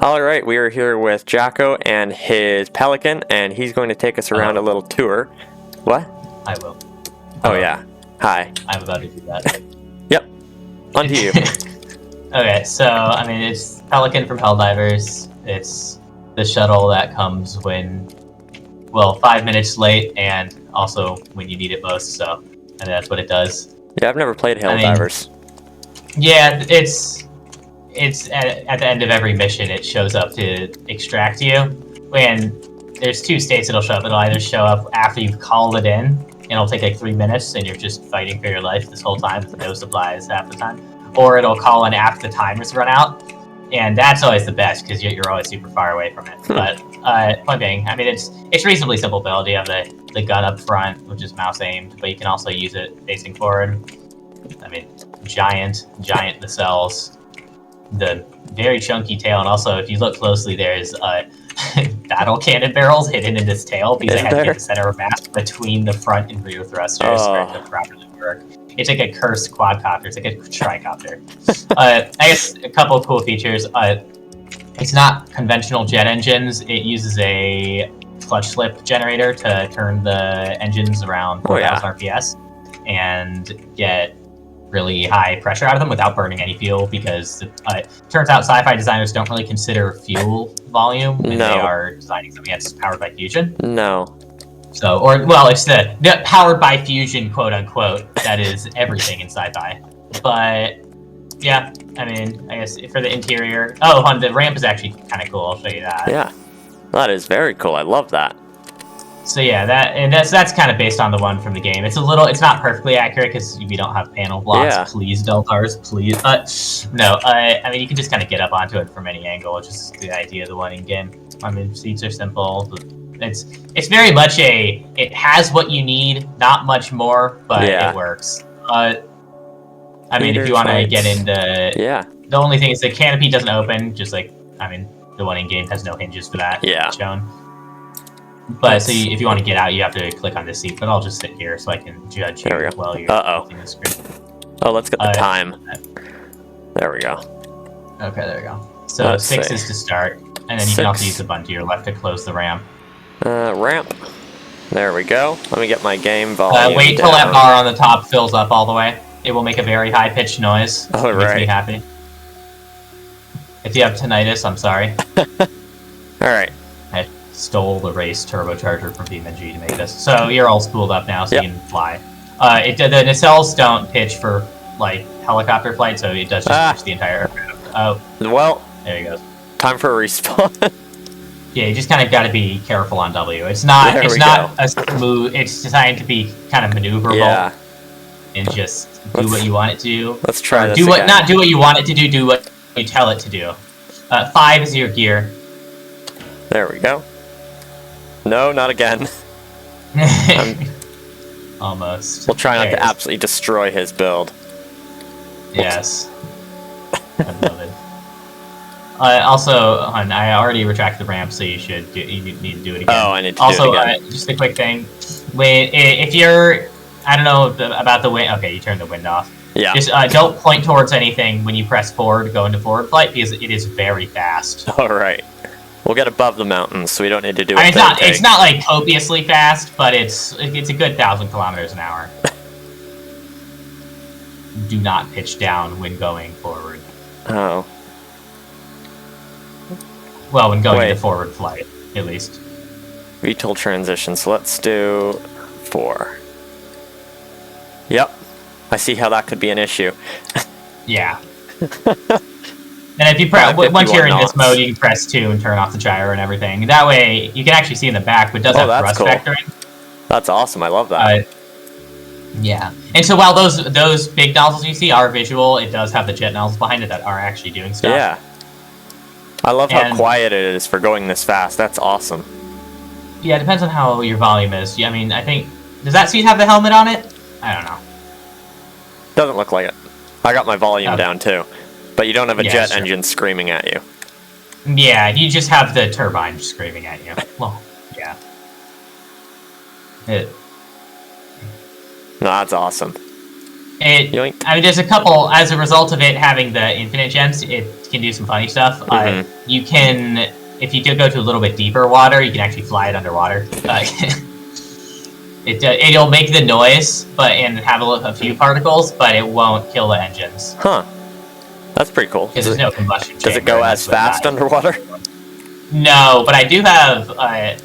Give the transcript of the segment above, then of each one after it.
All right, we are here with Jacko and his Pelican, and he's going to take us around a little tour. What? I will. Oh, yeah. Hi. I'm about to do that. Yep. On to you. Okay, so, I mean, it's Pelican from Helldivers. It's the shuttle that comes when, well, 5 minutes late, and also when you need it most, so, and that's what it does. Yeah, I've never played Helldivers. Yeah, it's at the end of every mission, it shows up to extract you. And there's two states it'll show up. It'll either show up after you've called it in, and it'll take like 3 minutes, and you're just fighting for your life this whole time with no supplies half the time. Or it'll call in after the timer's run out, and that's always the best because you're always super far away from it. But point being, I mean, it's reasonably simple build. You have the gun up front, which is mouse aimed, but you can also use it facing forward. I mean, giant nacelles. The very chunky tail, and also if you look closely, there's battle cannon barrels hidden in this tail because I had to get the center of mass between the front and rear thrusters for it to properly work. It's like a cursed quadcopter. It's like a tricopter. I guess a couple of cool features. It's not conventional jet engines. It uses a clutch slip generator to turn the engines around 4,000 RPS and get really high pressure out of them without burning any fuel, because it turns out sci-fi designers don't really consider fuel volume when they are designing something that's powered by fusion. No. So, well, it's the powered by fusion, quote unquote, that is everything in sci-fi. But yeah, I mean, I guess for the interior, the ramp is actually kind of cool. I'll show you that. Yeah, that is very cool. I love that. So yeah, that's kind of based on the one from the game. It's not perfectly accurate because we don't have panel blocks. Yeah. Please, Deltars, please. No, I mean, you can just kind of get up onto it from any angle, which is the idea of the one in game. I mean, seats are simple. It's very much it has what you need, not much more, but it works. I mean, if you want to get into, the only thing is the canopy doesn't open. Just like, I mean, the one in game has no hinges for that shown. But so if you want to get out, you have to click on this seat. But I'll just sit here so I can judge you while you're looking at the screen. Oh, let's get the time. There we go. Okay, there we go. So 6 is to start, and then you can also use the button to your left to close the ramp. Ramp. There we go. Let me get my game volume wait till that bar on the top fills up all the way. It will make a very high-pitched noise. Oh, it makes me happy. If you have tinnitus, I'm sorry. All right. I stole the race turbocharger from BeamNG to make this. So you're all spooled up now, so you can fly. The nacelles don't pitch for like helicopter flight, so it does just pitch the entire aircraft. Oh, well, there you go. Time for a respawn. Yeah, you just kind of got to be careful on W. It's not a smooth. It's designed to be kind of maneuverable and just do what you want it to do. Let's try this. Not do what you want it to do. Do what you tell it to do. 5 is your gear. There we go. No, not again. Almost. We'll try not to absolutely destroy his build. Yes. I love it. Also, I already retracted the ramp, so you need to do it again. Oh, I need to do it again. Just a quick thing. If you're, I don't know about the wind. Okay, you turn the wind off. Yeah. Just don't point towards anything when you press forward to go into forward flight, because it is very fast. All right. We'll get above the mountains, so we don't need to do it. It's not like copiously fast, but it's a good 1,000 kilometers an hour. Do not pitch down when going forward. Oh. Well, when going into forward flight, at least. VTOL transition, so let's do 4. Yep. I see how that could be an issue. Yeah. And if you once you're in this mode, you can press 2 and turn off the gyro and everything. That way, you can actually see in the back, but it does have thrust vectoring. That's awesome. I love that. Yeah. And so while those big nozzles you see are visual, it does have the jet nozzles behind it that are actually doing stuff. Yeah. I love how quiet it is for going this fast. That's awesome. Yeah, it depends on how your volume is. I mean, I think... Does that seat have the helmet on it? I don't know. Doesn't look like it. I got my volume down, too. But you don't have a jet engine screaming at you. Yeah, you just have the turbine screaming at you. Well, yeah. No, that's awesome. Yoink. I mean, there's a couple, as a result of it having the infinite gems, it can do some funny stuff. You can, if you do go to a little bit deeper water, you can actually fly it underwater. It'll make the noise, and have a few particles, but it won't kill the engines. Huh. That's pretty cool. Because there's no combustion chamber. Does it go as fast underwater? No, but I do have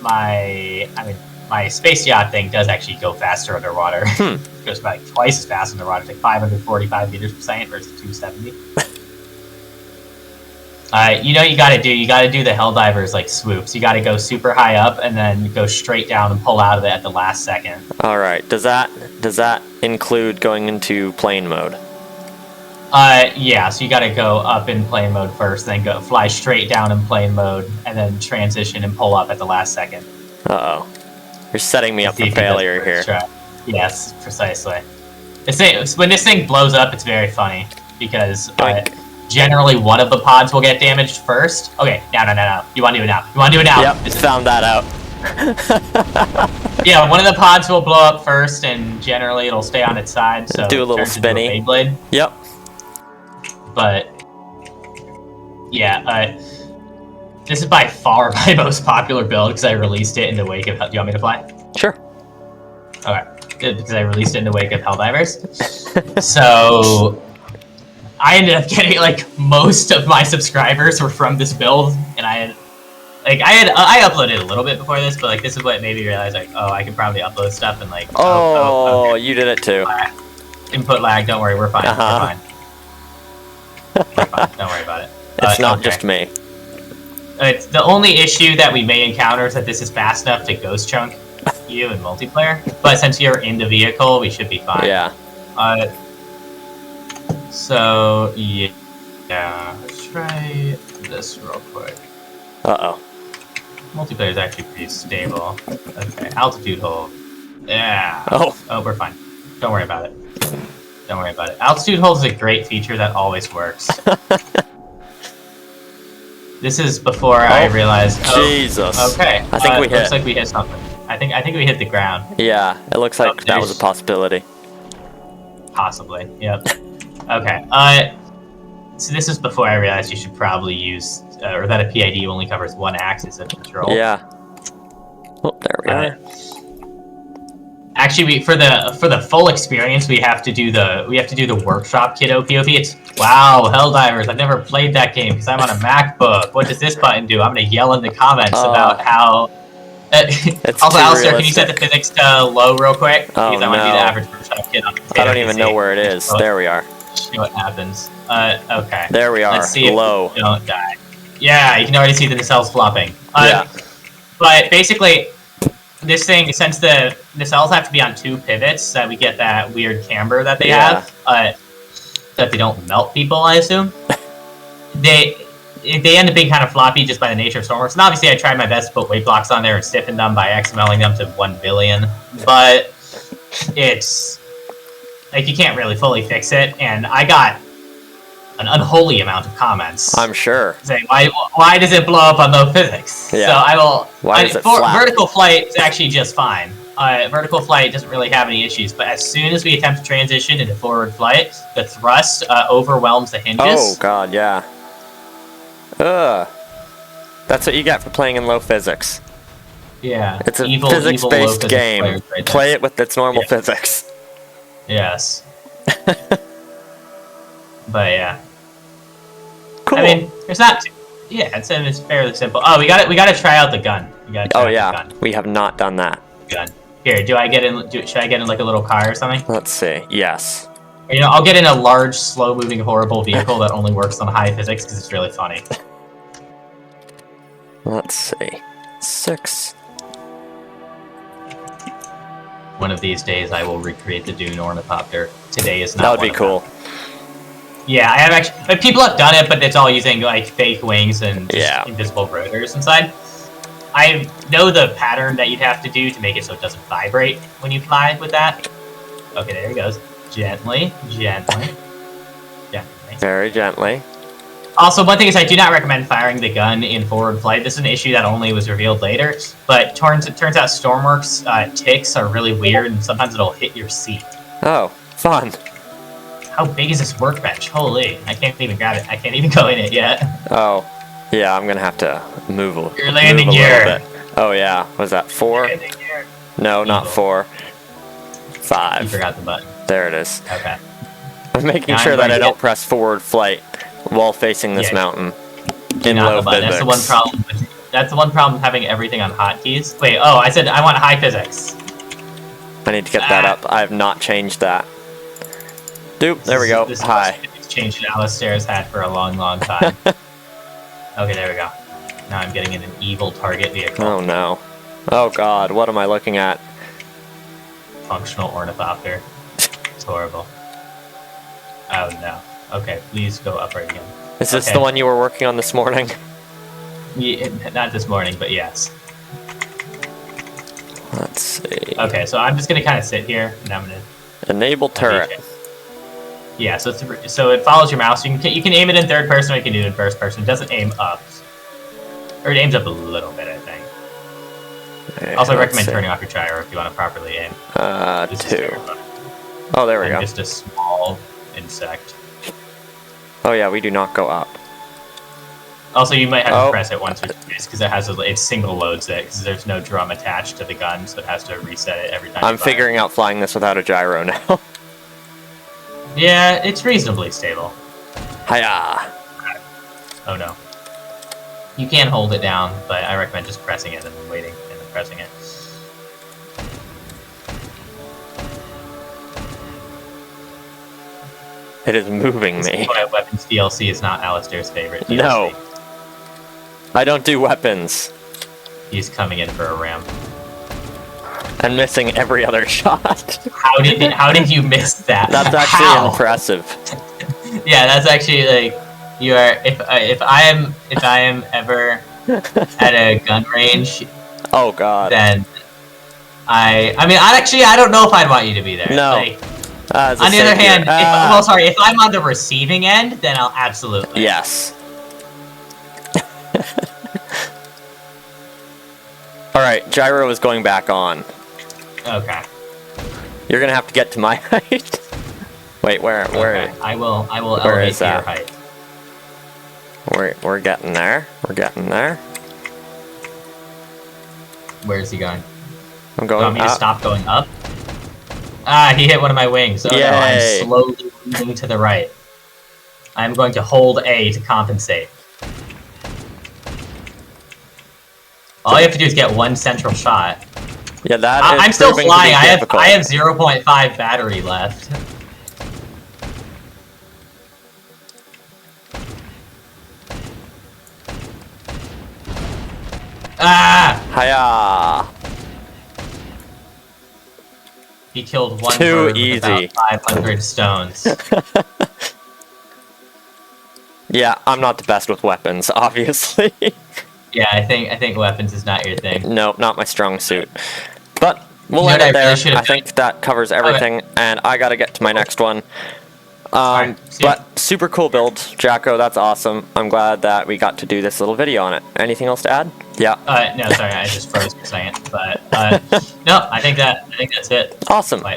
my space yacht thing does actually go faster underwater. It goes about twice as fast underwater. It's like 545 meters per second versus 270. You know what you gotta do? You gotta do the helldivers like swoops. You gotta go super high up and then go straight down and pull out of it at the last second. Alright, does that include going into plane mode? Yeah, so you gotta go up in plane mode first, then go fly straight down in plane mode, and then transition and pull up at the last second. Uh-oh. You're setting me up for failure here. Yes, precisely. When this thing blows up, it's very funny, because generally one of the pods will get damaged first. Okay, no. You want to do it now. Yep, found that out. Yeah, one of the pods will blow up first, and generally it'll stay on its side, so do a little spinny. Beyblade. Yep. But yeah, this is by far my most popular build because I released it in the wake of. Do you want me to fly? Sure. Okay, good, because I released it in the wake of Helldivers. So I ended up getting like most of my subscribers were from this build, and I uploaded a little bit before this, but like this is what made me realize like, oh, I can probably upload stuff and like. Okay. You did it too. Input lag. Don't worry, we're fine. We're fine. We're fine. Don't worry about it. It's not just me. It's the only issue that we may encounter is that this is fast enough to ghost chunk you in multiplayer. But since you're in the vehicle, we should be fine. Yeah. So yeah, let's try this real quick. Uh-oh. Multiplayer is actually pretty stable. Okay, altitude hold. Yeah. Oh, we're fine. Don't worry about it. Don't worry about it. Altitude hold is a great feature that always works. This is before I realized. Jesus. Okay. I think we hit. Looks like we hit something. I think we hit the ground. Yeah, it looks like that was a possibility. Possibly. Yep. Okay. So this is before I realized you should probably use, or that a PID only covers one axis of control. Yeah. Oh, there we are. Actually, for the full experience, we have to do the workshop kiddo POV. It's wow, Helldivers. I've never played that game because I'm on a MacBook. What does this button do? I'm gonna yell in the comments about how. Also, Alistair, can you set the physics to low real quick? Because I want to be the average workshop kid on the I don't even know where it is. There we are. See what happens. Okay. There we are. Let's see low. If we don't die. Yeah, you can already see the nacelles flopping. Yeah. But basically. This thing, since the nacelles have to be on 2 pivots, so that we get that weird camber that they have, that they don't melt people, I assume. They end up being kind of floppy just by the nature of Stormworks. And obviously I tried my best to put weight blocks on there and stiffen them by XMLing them to 1 billion. But it's like you can't really fully fix it, and I got an unholy amount of comments. I'm sure. Saying, why does it blow up on low physics? Yeah. So I will... Why is it flat? Vertical flight is actually just fine. Vertical flight doesn't really have any issues, but as soon as we attempt to transition into forward flight, the thrust overwhelms the hinges. Oh, God, yeah. Ugh. That's what you get for playing in low physics. Yeah. It's a physics-based game. Right Play it with its normal physics. Yes. But yeah. Cool. I mean, there's not. Yeah, it's fairly simple. Oh, we gotta try out the gun. Oh yeah, we have not done that. Gun. Here, should I get in like a little car or something? Let's see. Yes. You know, I'll get in a large, slow-moving, horrible vehicle that only works on high physics because it's really funny. Let's see. 6. One of these days, I will recreate the Dune ornithopter. Today is not. That would be cool. Yeah, I have actually. Like, people have done it, but it's all using like fake wings and just invisible rotors inside. I know the pattern that you'd have to do to make it so it doesn't vibrate when you fly with that. Okay, there he goes. Gently. Very gently. Also, one thing is I do not recommend firing the gun in forward flight. This is an issue that only was revealed later, but turns out Stormworks ticks are really weird, and sometimes it'll hit your seat. Oh, fun. How big is this workbench? Holy, I can't even grab it. I can't even go in it yet. Oh, yeah, I'm gonna have to move a, Your landing move a gear. little bit. Oh yeah, was that 4? Landing gear. No, not Evil. 4. You 5. forgot the button. There it is. Okay. I'm making Now sure I'm that going I to don't get- press forward flight while facing this Yeah. mountain. Do In not low the button. That's the one physics. problem. That's the one problem with having everything on hotkeys. Wait, oh, I said I want high physics. I need to get that Ah. up. I have not changed that. Doop, there we This is- go. This is Hi. the change that Alistair's had for a long, long time. Okay, there we go. Now I'm getting in an evil target vehicle. Oh no. Oh god, what am I looking at? Functional ornithopter. It's horrible. Oh no. Okay, please go upright again. Is this Okay. the one you were working on this morning? Yeah, not this morning, but yes. Let's see. Okay, so I'm just gonna kind of sit here, and I'm gonna. Enable turret. Yeah, so so it follows your mouse. You can aim it in third person, or you can do it in first person. It doesn't aim up, or it aims up a little bit, I think. Okay, Also, I let's recommend see. turning off your gyro if you want to properly aim. This is 2. terrifying. Oh, there we I'm go. just a small insect. Oh yeah, we do not go up. Also, you might have Oh. to press it once or twice because it single loads it because there's no drum attached to the gun, so it has to reset it every time. I'm you fire. figuring out flying this without a gyro now. Yeah, it's reasonably stable. Hiya! Oh no. You can hold it down, but I recommend just pressing it and then waiting and then pressing it. It is moving This me. is why Weapons DLC is not Alistair's favorite DLC. No. I don't do weapons. He's coming in for a ramp. And missing every other shot. How did you miss that? That's actually How? impressive. Yeah, that's actually like you are. If I am ever at a gun range, Oh god. then I mean I don't know if I'd want you to be there. No. Like, As a on the other savior. hand, if I'm on the receiving end, then I'll absolutely. Yes. Alright, gyro is going back on. Okay. You're gonna have to get to my height. Wait, where? Okay. I will where elevate is to your that? height. We're getting there. We're getting there. Where's he going? I'm You going want me to up. stop going up? Ah, he hit one of my wings. Oh no, Yay. I'm slowly moving to the right. I'm going to hold A to compensate. All you have to do is get one central shot. Yeah, that is I'm still proving to be flying. I difficult. have 0.5 battery left. Ah! Hiya! He killed one Too bird with easy. about 500 stones. Yeah, I'm not the best with weapons, obviously. Yeah, I think weapons is not your thing. No, not my strong suit. But we'll You know end what I it there. really should've I think that covers everything, and I gotta get to my next one. Alright, see ya. But super cool build, Jacko. That's awesome. I'm glad that we got to do this little video on it. Anything else to add? Yeah. No, sorry, I just froze for a second. But no, I think that's it. Awesome. Bye.